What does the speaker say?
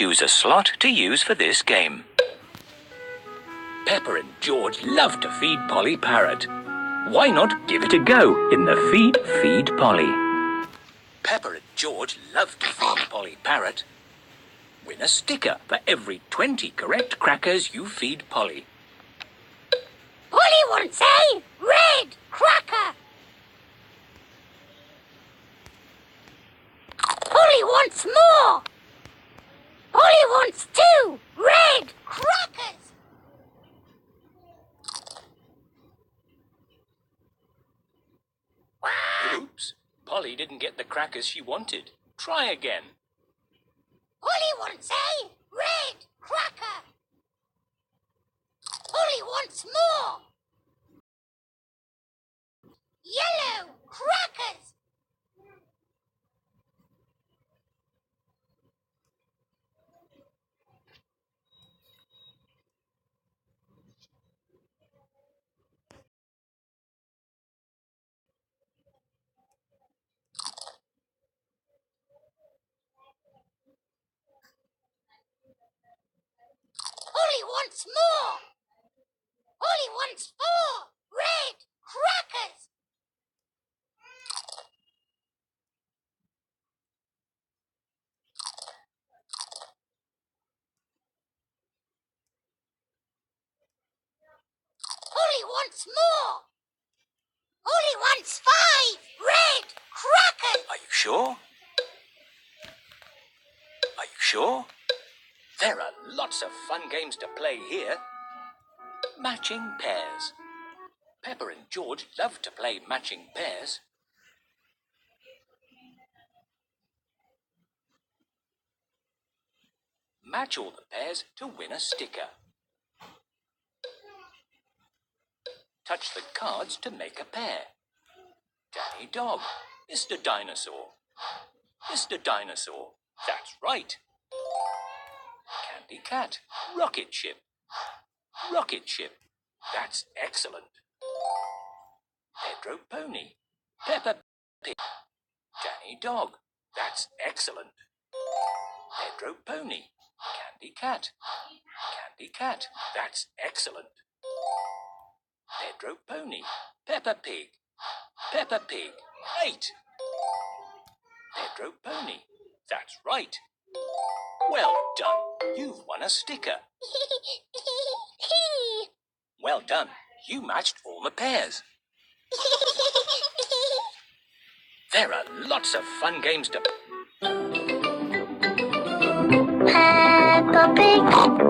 choose a slot to use for this game. Peppa and George love to feed Polly Parrot. Why not give it a go in the Feed Polly? Peppa and George love to feed Polly Parrot. Win a sticker for every 20 correct crackers you feed Polly. Polly wants a red cracker. Polly wants more. Polly wants 2 red crackers. Oops, Polly didn't get the crackers she wanted. Try again. Polly wants a red cracker. Polly wants more. Yellow crackers. Polly wants more. Polly wants 4 red crackers. Polly wants more. Polly wants 5 red crackers. Are you sure? Are you sure? There are lots of fun games to play here. Matching pairs. Peppa and George love to play matching pairs. Match all the pairs to win a sticker. Touch the cards to make a pair. Danny Dog, Mr. Dinosaur. Mr. Dinosaur, that's right. Candy Cat, Rocket Ship. Rocket Ship, that's excellent. Pedro Pony, Peppa Pig. Danny Dog, that's excellent. Pedro Pony, Candy Cat. Candy Cat, that's excellent. Pedro Pony, Peppa Pig. Peppa Pig, 8. Pedro Pony, that's right. Well done, you've won a sticker. Well done, you matched all the pairs. There are lots of fun games to... Peppa Pig.